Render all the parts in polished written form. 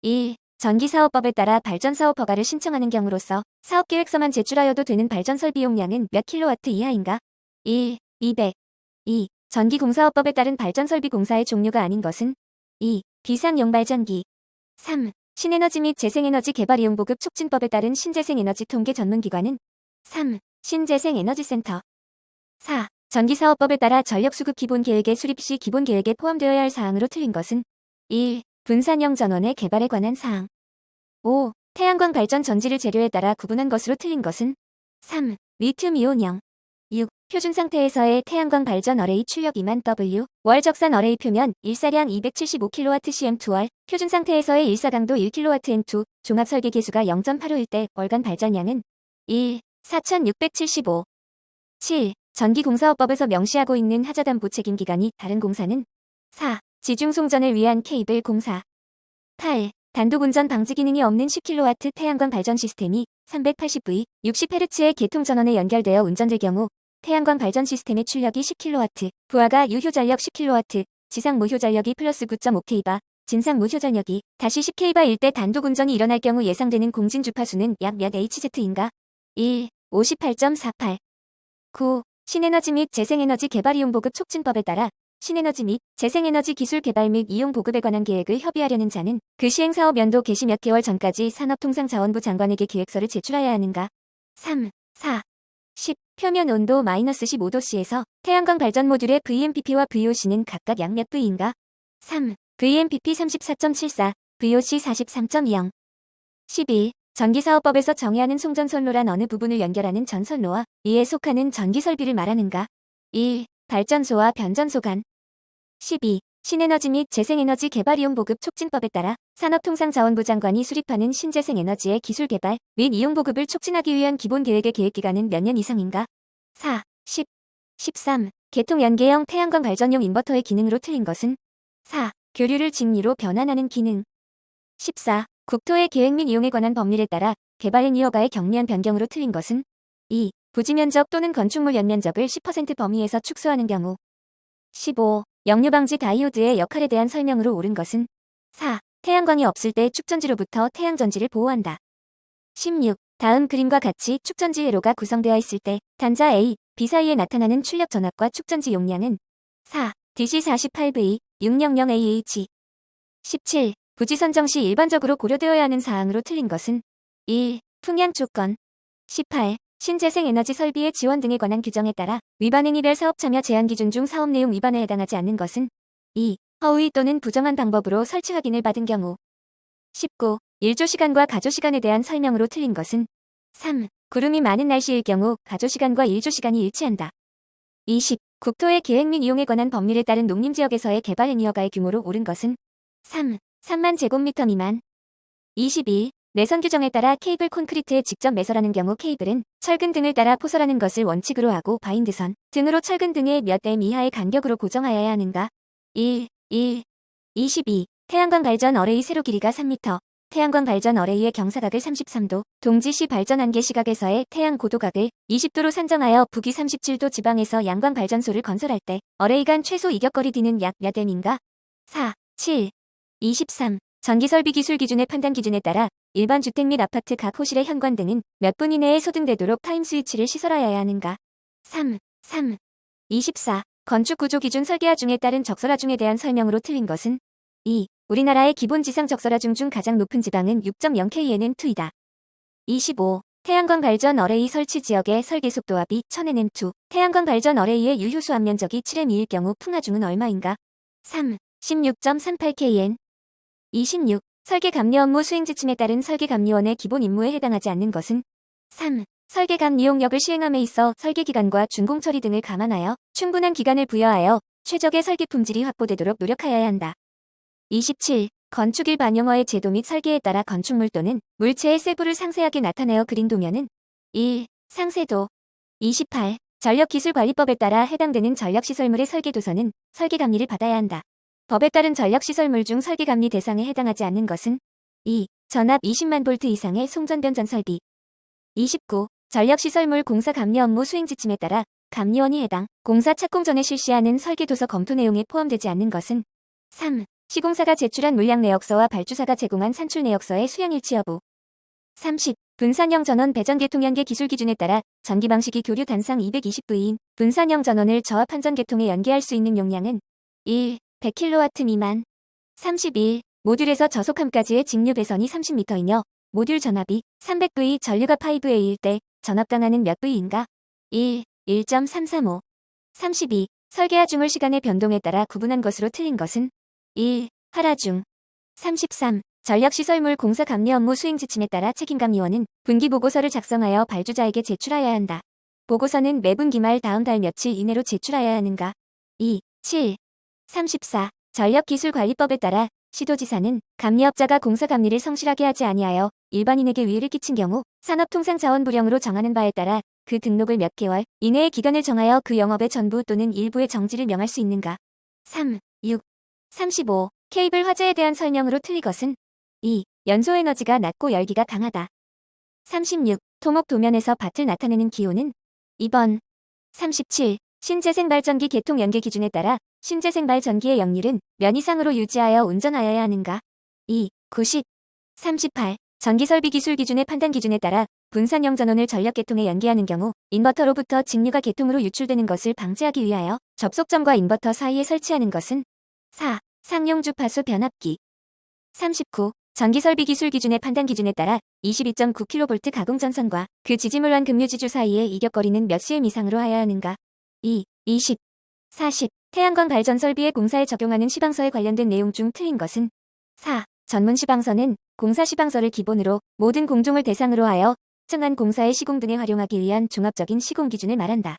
1. 전기사업법에 따라 발전사업 허가를 신청하는 경우로서 사업계획서만 제출하여도 되는 발전설비 용량은 몇 킬로와트 이하인가? 1. 200. 2. 전기공사업법에 따른 발전설비 공사의 종류가 아닌 것은? 2. 비상용 발전기. 3. 신에너지 및 재생에너지 개발 이용 보급 촉진법에 따른 신재생에너지 통계 전문기관은? 3. 신재생에너지센터. 4. 전기사업법에 따라 전력수급 기본계획의 수립 시 기본계획에 포함되어야 할 사항으로 틀린 것은? 1. 분산형 전원의 개발에 관한 사항. 5. 태양광 발전 전지를 재료에 따라 구분한 것으로 틀린 것은? 3. 리튬이온형. 6. 표준 상태에서의 태양광 발전 어레이 출력 2만 W, 월 적산 어레이 표면 일사량 275kWcm2월, 표준 상태에서의 일사강도 1kWm2, 종합 설계 계수가 0.851 대 월간 발전량은? 1. 4675. 7. 전기공사업법에서 명시하고 있는 하자담보 책임 기간이 다른 공사는? 4. 지중송전을 위한 케이블 공사. 8. 단독운전 방지 기능이 없는 10kW 태양광 발전 시스템이 380V, 60Hz의 계통전원에 연결되어 운전될 경우 태양광 발전 시스템의 출력이 10kW, 부하가 유효전력 10kW, 지상 무효전력이 플러스 9.5K바, 진상 무효전력이 다시 10K바일 때 단독운전이 일어날 경우 예상되는 공진 주파수는 약 몇 Hz인가? 1. 58.48. 9. 신에너지 및 재생에너지 개발 이용 보급 촉진법에 따라 신에너지 및 재생에너지 기술 개발 및 이용 보급에 관한 계획을 협의하려는 자는 그 시행사업 연도 개시 몇 개월 전까지 산업통상자원부 장관에게 계획서를 제출하여야 하는가? 3. 4. 10. 표면 온도 마이너스 15도씨에서 태양광 발전 모듈의 VMPP와 VOC는 각각 약 몇 V인가? 3. VMPP 34.74, VOC 43.20. 11. 전기사업법에서 정의하는 송전선로란 어느 부분을 연결하는 전선로와 이에 속하는 전기설비를 말하는가? 1. 발전소와 변전소 간. 12. 신에너지 및 재생에너지 개발 이용 보급 촉진법에 따라 산업통상자원부 장관이 수립하는 신재생에너지의 기술 개발 및 이용 보급을 촉진하기 위한 기본 계획의 계획기간은 몇 년 이상인가? 4. 10. 13. 계통 연계형 태양광 발전용 인버터의 기능으로 틀린 것은? 4. 교류를 직리로 변환하는 기능. 14. 국토의 계획 및 이용에 관한 법률에 따라 개발행 이허가의 경미한 변경으로 틀린 것은? 2. 부지면적 또는 건축물 연면적을 10% 범위에서 축소하는 경우. 15. 역류방지 다이오드의 역할에 대한 설명으로 옳은 것은? 4. 태양광이 없을 때 축전지로부터 태양전지를 보호한다. 16. 다음 그림과 같이 축전지 회로가 구성되어 있을 때 단자 A, B 사이에 나타나는 출력 전압과 축전지 용량은? 4. DC48V, 600AH. 17. 부지 선정 시 일반적으로 고려되어야 하는 사항으로 틀린 것은? 1. 풍향 조건. 18. 신재생에너지 설비의 지원 등에 관한 규정에 따라 위반 행위별 사업 참여 제한 기준 중 사업 내용 위반에 해당하지 않는 것은? 2. 허위 또는 부정한 방법으로 설치 확인을 받은 경우. 19. 일조시간과 가조시간에 대한 설명으로 틀린 것은? 3. 구름이 많은 날씨일 경우 가조시간과 일조시간이 일치한다. 20. 국토의 계획 및 이용에 관한 법률에 따른 농림지역에서의 개발 행위 허가의 규모로 옳은 것은? 3. 3만 제곱미터 미만. 21. 내선 규정에 따라 케이블 콘크리트에 직접 매설하는 경우 케이블은 철근 등을 따라 포설하는 것을 원칙으로 하고 바인드선 등으로 철근 등의 몇 m 이하의 간격으로 고정하여야 하는가? 1. 1. 22. 태양광 발전 어레이 세로 길이가 3m. 태양광 발전 어레이의 경사각을 33도, 동지시 발전 한계 시각에서의 태양 고도각을 20도로 산정하여 북위 37도 지방에서 양광 발전소를 건설할 때 어레이 간 최소 이격거리 D는 약 몇 m인가? 4. 7. 23. 전기설비 기술 기준의 판단 기준에 따라 일반 주택 및 아파트 각 호실의 현관 등은 몇 분 이내에 소등되도록 타임 스위치를 시설하여야 하는가? 3. 3. 24. 건축 구조 기준 설계하중에 따른 적설하중에 대한 설명으로 틀린 것은? 2. 우리나라의 기본 지상 적설하중 중 가장 높은 지방은 6.0kNm2이다. 25. 태양광 발전 어레이 설치 지역의 설계 속도압이 1000Nm2. 태양광 발전 어레이의 유효수 압면적이 7m일 경우 풍하중은 얼마인가? 3. 16.38kN. 26. 설계 감리 업무 수행 지침에 따른 설계 감리원의 기본 임무에 해당하지 않는 것은? 3. 설계 감리 용역을 시행함에 있어 설계 기간과 준공 처리 등을 감안하여 충분한 기간을 부여하여 최적의 설계 품질이 확보되도록 노력하여야 한다. 27. 건축 일반용어의 제도 및 설계에 따라 건축물 또는 물체의 세부를 상세하게 나타내어 그린 도면은? 1. 상세도. 28. 전력기술관리법에 따라 해당되는 전력시설물의 설계도서는 설계감리를 받아야 한다. 법에 따른 전력시설물 중 설계감리 대상에 해당하지 않는 것은? 2. 전압 20만 볼트 이상의 송전변전 설비. 29. 전력시설물 공사 감리 업무 수행 지침에 따라 감리원이 해당 공사 착공 전에 실시하는 설계도서 검토 내용에 포함되지 않는 것은? 3. 시공사가 제출한 물량 내역서와 발주사가 제공한 산출 내역서의 수량 일치 여부. 30. 분산형 전원 배전 계통 연계 기술 기준에 따라 전기 방식이 교류 단상 220V인 분산형 전원을 저압 한전 계통에 연계할 수 있는 용량은 1. 100kW 미만. 31. 모듈에서 저속함까지의 직류 배선이 30m이며 모듈 전압이 300V 전류가 5A일 때 전압당하는 몇 V인가? 1. 1.335. 32. 설계하 중물 시간의 변동에 따라 구분한 것으로 틀린 것은 1. 하라 중. 33. 전력시설물 공사 감리 업무 수행 지침에 따라 책임감리원은 분기 보고서를 작성하여 발주자에게 제출하여야 한다. 보고서는 매분기 말 다음 달 며칠 이내로 제출하여야 하는가? 2. 7. 34. 전력기술관리법에 따라 시도지사는 감리업자가 공사 감리를 성실하게 하지 아니하여 일반인에게 위해를 끼친 경우 산업통상자원부령으로 정하는 바에 따라 그 등록을 몇 개월 이내의 기간을 정하여 그 영업의 전부 또는 일부의 정지를 명할 수 있는가? 3. 6. 35. 케이블 화재에 대한 설명으로 틀린 것은 2. 연소에너지가 낮고 열기가 강하다. 36. 토목 도면에서 밭을 나타내는 기호는 2번. 37. 신재생발전기 개통 연계 기준에 따라 신재생발전기의 역률은 몇 이상으로 유지하여 운전하여야 하는가? 2. 90. 38. 전기설비 기술 기준의 판단 기준에 따라 분산형 전원을 전력 계통에 연계하는 경우 인버터로부터 직류가 계통으로 유출되는 것을 방지하기 위하여 접속점과 인버터 사이에 설치하는 것은 4. 상용 주파수 변압기. 39. 전기설비 기술 기준의 판단 기준에 따라 22.9kV 가공전선과 그 지지물환 급류지주 사이의 이격거리는 몇 cm 이상으로 하여야 하는가? 2. 20. 40. 태양광 발전 설비의 공사에 적용하는 시방서에 관련된 내용 중 틀린 것은 4. 전문 시방서는 공사 시방서를 기본으로 모든 공종을 대상으로 하여 특정한 공사의 시공 등에 활용하기 위한 종합적인 시공 기준을 말한다.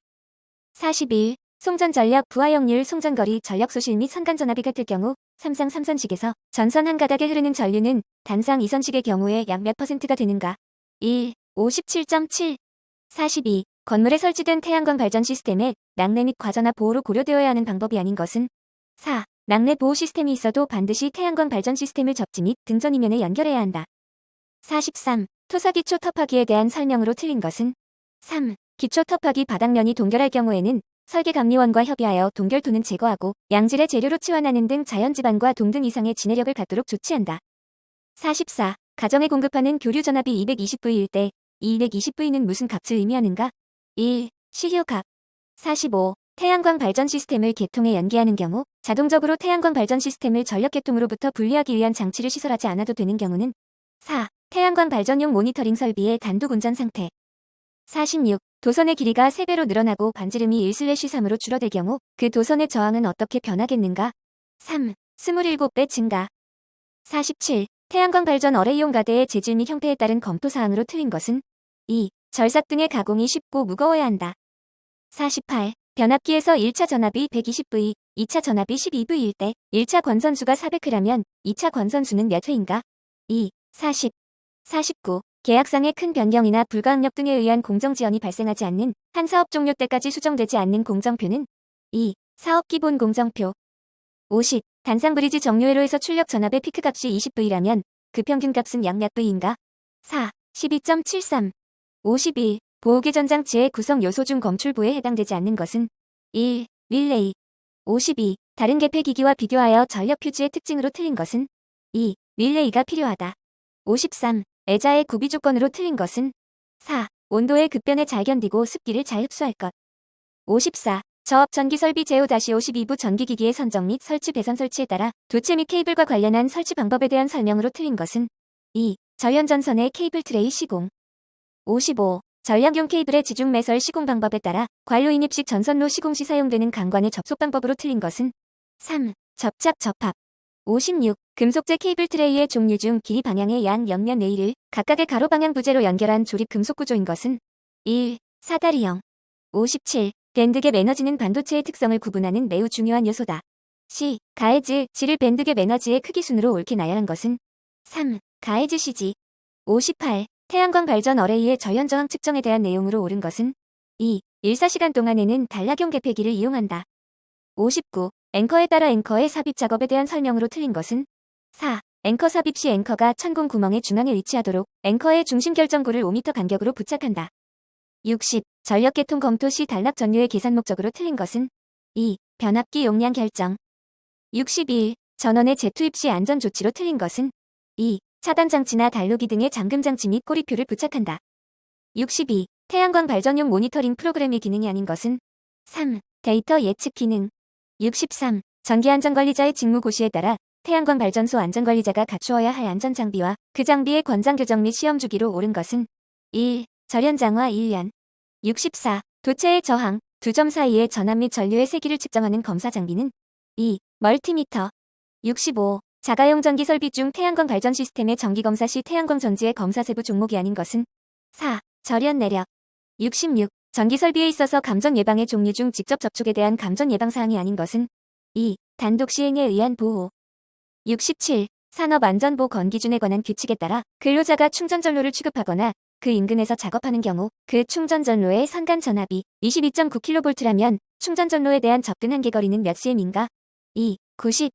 41. 송전 전력 부하역률 송전거리 전력 소실 및 선간 전압이 같을 경우 삼상 3선식에서 전선 한 가닥에 흐르는 전류는 단상 2선식의 경우에 약 몇 %가 되는가? 1. 57.7. 42. 건물에 설치된 태양광 발전 시스템에 낙뢰 및 과전압 보호로 고려되어야 하는 방법이 아닌 것은 4. 낙뢰 보호 시스템이 있어도 반드시 태양광 발전 시스템을 접지 및 등전 이면에 연결해야 한다. 43. 토사 기초 터파기에 대한 설명으로 틀린 것은 3. 기초 터파기 바닥면이 동결할 경우에는 설계감리원과 협의하여 동결토는 제거하고 양질의 재료로 치환하는 등 자연지반과 동등 이상의 진해력을 갖도록 조치한다. 44. 가정에 공급하는 교류 전압이 220V일 때 이 220V는 무슨 값을 의미하는가? 1. 시효값. 45. 태양광 발전 시스템을 계통에 연계하는 경우 자동적으로 태양광 발전 시스템을 전력 계통으로부터 분리하기 위한 장치를 시설하지 않아도 되는 경우는 4. 태양광 발전용 모니터링 설비의 단독 운전 상태. 46. 도선의 길이가 3배로 늘어나고 반지름이 1/3으로 줄어들 경우 그 도선의 저항은 어떻게 변하겠는가? 3. 27배 증가. 47. 태양광 발전 어레이용 가대의 재질 및 형태에 따른 검토사항으로 틀린 것은 2. 절삭 등의 가공이 쉽고 무거워야 한다. 48. 변압기에서 1차 전압이 120V, 2차 전압이 12V일 때 1차 권선수가 400회라면 2차 권선수는 몇 회인가? 2. 40. 49. 계약상의 큰 변경이나 불가항력 등에 의한 공정지연이 발생하지 않는 한 사업 종료 때까지 수정되지 않는 공정표는 2. 사업기본 공정표. 50. 단상 브리지 정료회로에서 출력 전압의 피크값이 20V라면 그 평균값은 약 몇 V인가? 4. 12.73. 51. 보호계 전장치의 구성 요소 중 검출부에 해당되지 않는 것은 1. 릴레이. 52. 다른 계폐기기와 비교하여 전력 퓨즈의 특징으로 틀린 것은 2. 릴레이가 필요하다. 53. 애자의 구비 조건으로 틀린 것은 4. 온도의 급변에 잘 견디고 습기를 잘 흡수할 것. 54. 저업 전기설비 제5-52부 전기기기의 선정 및 설치 배선 설치에 따라 도체 및 케이블과 관련한 설치 방법에 대한 설명으로 틀린 것은 2. 전련전선의 케이블 트레이 시공. 55. 전량용 케이블의 지중 매설 시공 방법에 따라 관로 인입식 전선로 시공 시 사용되는 강관의 접속 방법으로 틀린 것은 3. 접착 접합. 56. 금속재 케이블 트레이의 종류 중 길이 방향의 양 옆면 레일을 각각의 가로 방향 부재로 연결한 조립 금속 구조인 것은 1. 사다리형. 57. 밴드갭 에너지는 반도체의 특성을 구분하는 매우 중요한 요소다. C. 가해즈, G를 밴드갭 에너지의 크기 순으로 옳게 나열한 것은 3. 가해즈 CG. 58. 태양광 발전 어레이의 전연 저항 측정에 대한 내용으로 옳은 것은 2. 1/4시간 동안에는 단락용 계폐기를 이용한다. 59. 앵커에 따라 앵커의 삽입 작업에 대한 설명으로 틀린 것은 4. 앵커 삽입 시 앵커가 천공 구멍의 중앙에 위치하도록 앵커의 중심 결정구를 5m 간격으로 부착한다. 60. 전력계통 검토 시 단락 전류의 계산 목적으로 틀린 것은 2. 변압기 용량 결정. 61. 전원의 재투입 시 안전 조치로 틀린 것은 2. 차단 장치나 단로기 등의 잠금 장치 및 꼬리표를 부착한다. 62. 태양광 발전용 모니터링 프로그램의 기능이 아닌 것은 3. 데이터 예측 기능. 63. 전기안전관리자의 직무 고시에 따라 태양광 발전소 안전관리자가 갖추어야 할 안전장비와 그 장비의 권장 교정 및 시험 주기로 옳은 것은 1. 절연장화 1년. 64. 도체의 저항, 2점 사이의 전압 및 전류의 세기를 측정하는 검사 장비는 2. 멀티미터. 65. 자가용 전기 설비 중 태양광 발전 시스템의 정기검사 시 태양광 전지의 검사 세부 종목이 아닌 것은 4. 절연 내력. 66. 전기 설비에 있어서 감전 예방의 종류 중 직접 접촉에 대한 감전 예방 사항이 아닌 것은 2. 단독 시행에 의한 보호. 67. 산업안전보건 기준에 관한 규칙에 따라 근로자가 충전 전로를 취급하거나 그 인근에서 작업하는 경우 그 충전 전로의 선간 전압이 22.9kV라면 충전 전로에 대한 접근 한계 거리는 몇 cm인가? 2. 90.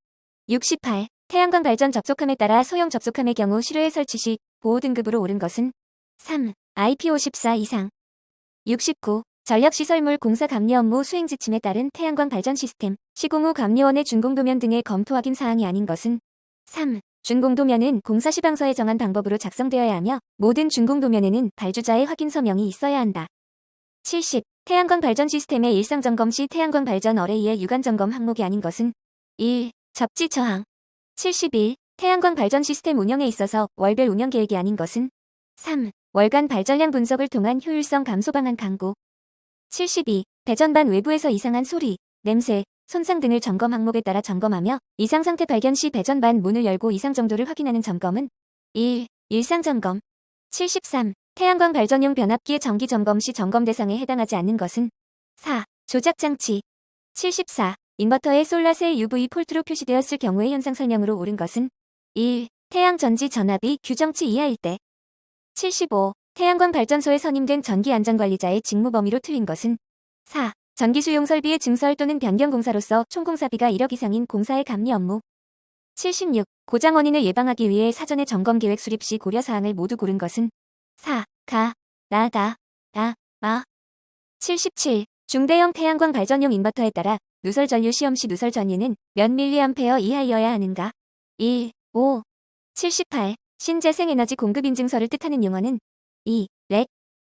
68. 태양광 발전 접속함에 따라 소형 접속함의 경우 실외에 설치 시 보호 등급으로 오른 것은 3. IP54 이상. 69. 전력시설물 공사 감리 업무 수행 지침에 따른 태양광 발전 시스템, 시공 후 감리원의 준공도면 등의 검토 확인 사항이 아닌 것은 3. 준공도면은 공사 시방서에 정한 방법으로 작성되어야 하며 모든 준공도면에는 발주자의 확인 서명이 있어야 한다. 70. 태양광 발전 시스템의 일상 점검 시 태양광 발전 어레이의 유관 점검 항목이 아닌 것은 1. 접지 저항. 71. 태양광 발전 시스템 운영에 있어서 월별 운영 계획이 아닌 것은 3. 월간 발전량 분석을 통한 효율성 감소 방안 강구. 72. 배전반 외부에서 이상한 소리, 냄새, 손상 등을 점검 항목에 따라 점검하며 이상 상태 발견 시 배전반 문을 열고 이상 정도를 확인하는 점검은 1. 일상 점검. 73. 태양광 발전용 변압기의 정기 점검 시 점검 대상에 해당하지 않는 것은 4. 조작 장치. 74. 인버터의 솔라셀 UV 폴트로 표시되었을 경우의 현상 설명으로 옳은 것은 1. 태양 전지 전압이 규정치 이하일 때. 75. 태양광 발전소에 선임된 전기안전관리자의 직무 범위로 틀린 것은 4. 전기 수용 설비의 증설 또는 변경 공사로서 총 공사비가 1억 이상인 공사의 감리 업무. 76. 고장 원인을 예방하기 위해 사전에 점검 계획 수립 시 고려 사항을 모두 고른 것은 4. 가, 나, 다, 마. 77. 중대형 태양광 발전용 인버터에 따라 누설 전류 시험 시 누설 전류는 몇 mA 이하여야 하는가? 1. 5. 78. 신재생에너지 공급 인증서를 뜻하는 용어는 2. 렉.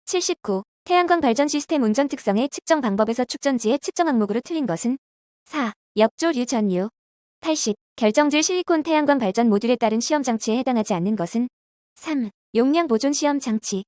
79. 태양광 발전 시스템 운전 특성의 측정 방법에서 축전지의 측정 항목으로 틀린 것은 4. 역조류 전류. 80. 결정질 실리콘 태양광 발전 모듈에 따른 시험 장치에 해당하지 않는 것은 3. 용량 보존 시험 장치.